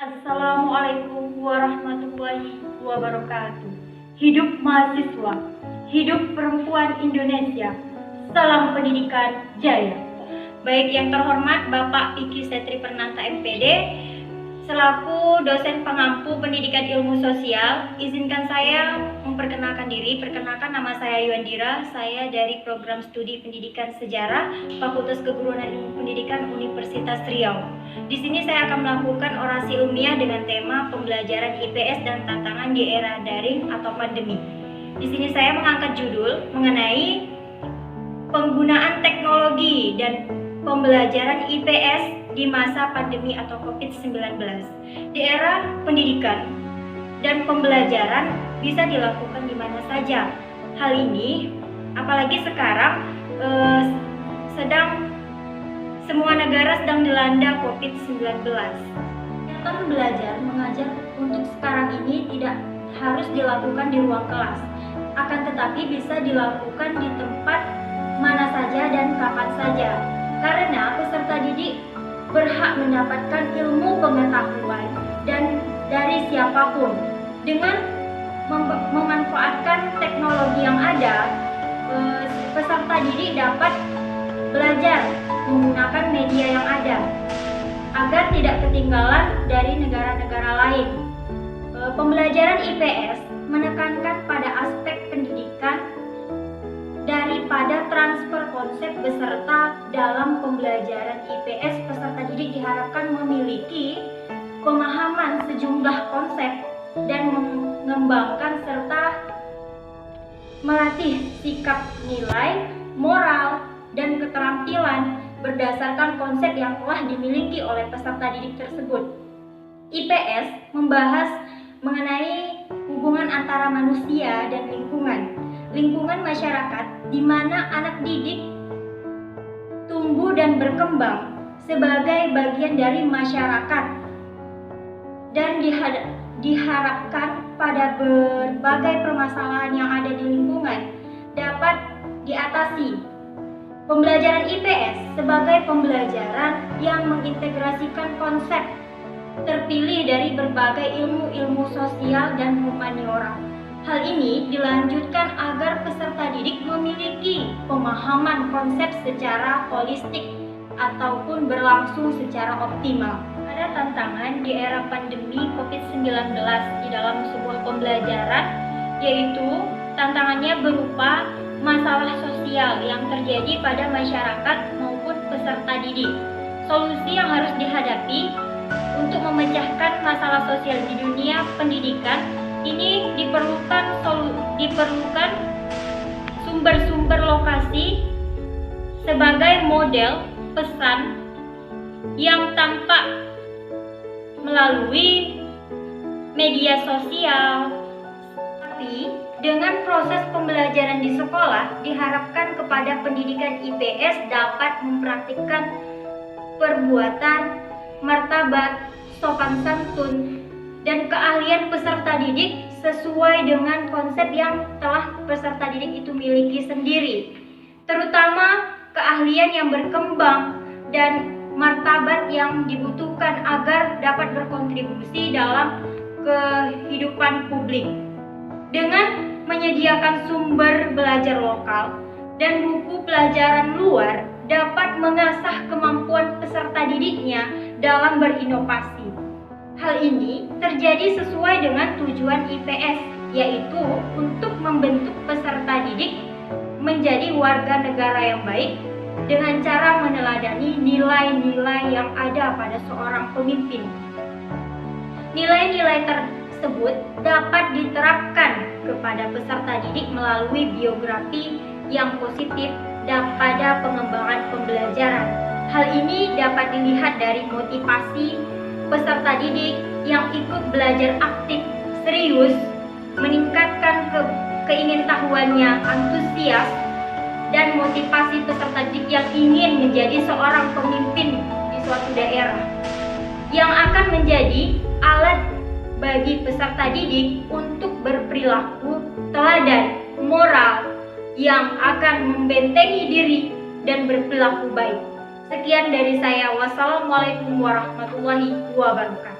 Assalamualaikum warahmatullahi wabarakatuh. Hidup mahasiswa, hidup perempuan Indonesia. Salam pendidikan jaya. Baik yang terhormat Bapak Iki Setri Pernanta MPD, selaku dosen pengampu pendidikan ilmu sosial, izinkan saya memperkenalkan diri. Perkenalkan, nama saya Yuandira, saya dari program studi pendidikan sejarah Fakultas Keguruan dan Ilmu Pendidikan Universitas Riau. Di sini saya akan melakukan orasi ilmiah dengan tema pembelajaran IPS dan tantangan di era daring atau pandemi. Di sini saya mengangkat judul mengenai penggunaan teknologi dan pembelajaran IPS di masa pandemi atau COVID-19. Di era pendidikan dan pembelajaran bisa dilakukan di mana saja. Hal ini apalagi sekarang semua negara sedang dilanda COVID-19. Kegiatan belajar mengajar untuk sekarang ini tidak harus dilakukan di ruang kelas, akan tetapi bisa dilakukan di tempat mana saja dan kapan saja. Karena peserta didik berhak mendapatkan ilmu pengetahuan dan dari siapapun. Dengan memanfaatkan teknologi yang ada, peserta didik dapat belajar menggunakan media yang ada agar tidak ketinggalan dari negara-negara lain. Pembelajaran IPS menekankan pada aspek pendidikan daripada transfer konsep beserta. Dalam pembelajaran IPS, peserta didik diharapkan memiliki pemahaman sejumlah konsep dan mengembangkan serta melatih sikap nilai, moral, dan keterampilan berdasarkan konsep yang telah dimiliki oleh peserta didik tersebut. IPS membahas mengenai hubungan antara manusia dan lingkungan masyarakat, di mana anak didik tumbuh dan berkembang sebagai bagian dari masyarakat dan diharapkan pada berbagai permasalahan yang ada di lingkungan dapat diatasi. Pembelajaran IPS sebagai pembelajaran yang mengintegrasikan konsep terpilih dari berbagai ilmu sosial dan humaniora. Hal ini dilanjutkan agar peserta didik memiliki pemahaman konsep secara holistik ataupun berlangsung secara optimal. Ada tantangan di era pandemi COVID-19 di dalam sebuah pembelajaran, yaitu tantangannya berupa masalah sosial yang terjadi pada masyarakat maupun peserta didik. Solusi yang harus dihadapi untuk memecahkan masalah sosial di dunia pendidikan ini diperlukan sumber-sumber lokasi sebagai model pesan yang tampak melalui media sosial. Tapi dengan proses pembelajaran di sekolah, diharapkan kepada pendidikan IPS dapat mempraktikkan perbuatan, martabat, sopan santun, dan keahlian peserta didik sesuai dengan konsep yang telah peserta didik itu miliki sendiri, terutama keahlian yang berkembang dan martabat yang dibutuhkan agar dapat berkontribusi dalam kehidupan publik. Dengan menyediakan sumber belajar lokal dan buku pelajaran luar dapat mengasah kemampuan peserta didiknya dalam berinovasi. Hal ini terjadi sesuai dengan tujuan IPS, yaitu untuk membentuk peserta didik menjadi warga negara yang baik dengan cara meneladani nilai-nilai yang ada pada seorang pemimpin. Nilai-nilai tersebut dapat diterapkan kepada peserta didik melalui biografi yang positif dan pada pengembangan pembelajaran. Hal ini dapat dilihat dari motivasi peserta didik yang ikut belajar aktif, serius, meningkatkan keingintahuannya, antusias, dan motivasi peserta didik yang ingin menjadi seorang pemimpin di suatu daerah, yang akan menjadi alat bagi peserta didik untuk berperilaku teladan, moral, yang akan membentengi diri dan berperilaku baik. Sekian dari saya. Wassalamualaikum warahmatullahi wabarakatuh.